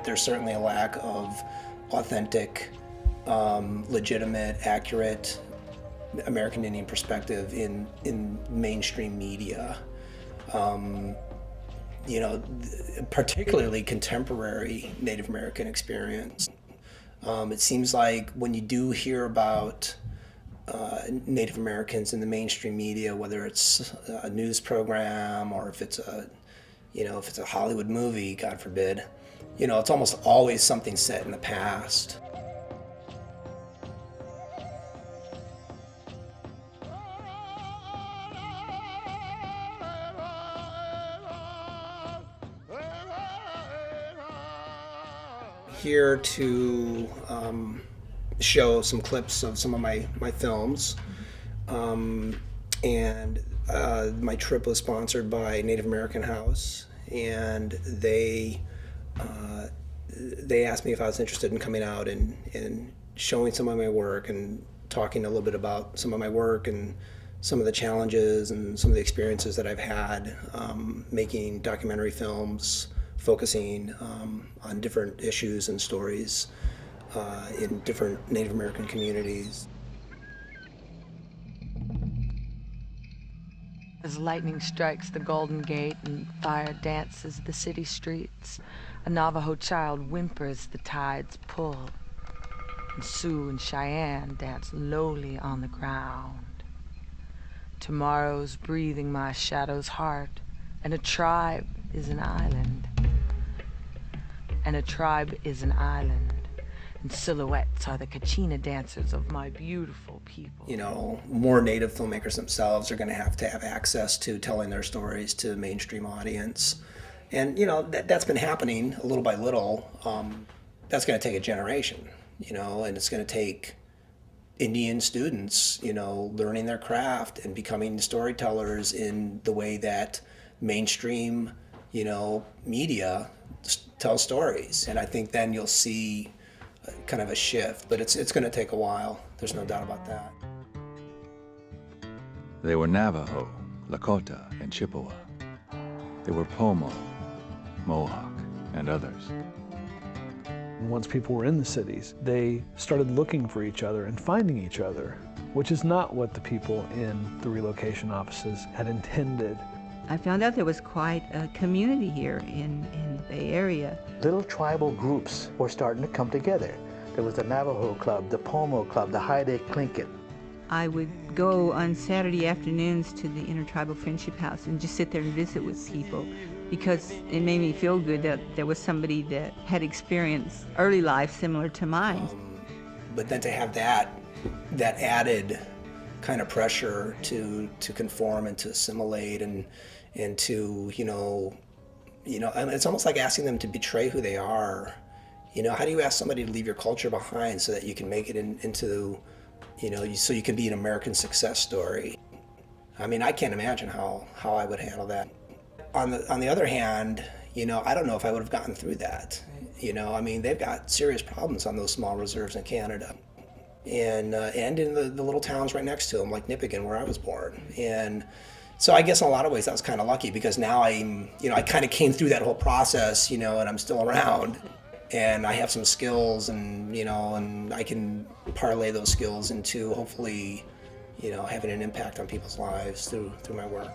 there's certainly a lack of authentic, legitimate, accurate American Indian perspective in mainstream media. You know, particularly contemporary Native American experience. It seems like when you do hear about Native Americans in the mainstream media, whether it's a news program or if it's a Hollywood movie, God forbid, you know, it's almost always something set in the past. Here to show some clips of some of my films, and my trip was sponsored by Native American House, and they asked me if I was interested in coming out and showing some of my work and talking a little bit about some of my work and some of the challenges and some of the experiences that I've had making documentary films, focusing on different issues and stories in different Native American communities. As lightning strikes the Golden Gate and fire dances the city streets, a Navajo child whimpers the tide's pull, and Sioux and Cheyenne dance lowly on the ground. Tomorrow's breathing my shadow's heart, and a tribe is an island. And a tribe is an island, and silhouettes are the Kachina dancers of my beautiful people. You know, more Native filmmakers themselves are going to have access to telling their stories to a mainstream audience. And, you know, that's been happening a little by little. That's going to take a generation, you know, and it's going to take Indian students, you know, learning their craft and becoming storytellers in the way that mainstream, you know, media tell stories. And I think then you'll see kind of a shift, but it's going to take a while. There's no doubt about that. They were Navajo, Lakota, and Chippewa. They were Pomo, Mohawk, and others. Once people were in the cities, they started looking for each other and finding each other, which is not what the people in the relocation offices had intended. I found out there was quite a community here in the Bay Area. Little tribal groups were starting to come together. There was the Navajo Club, the Pomo Club, the Haide Tlingit. I would go on Saturday afternoons to the Intertribal Friendship House and just sit there and visit with people, because it made me feel good that there was somebody that had experienced early life similar to mine. But then to have that added kind of pressure to conform and to assimilate and to, you know, it's almost like asking them to betray who they are. You know, how do you ask somebody to leave your culture behind so that you can make it into, you know, so you can be an American success story? I mean, I can't imagine how I would handle that. On the other hand, you know, I don't know if I would have gotten through that. You know, I mean, they've got serious problems on those small reserves in Canada. And in the little towns right next to them, like Nipigon, where I was born. And so I guess in a lot of ways that was kind of lucky, because now I kind of came through that whole process, you know, and I'm still around. And I have some skills, and, you know, and I can parlay those skills into hopefully, you know, having an impact on people's lives through my work.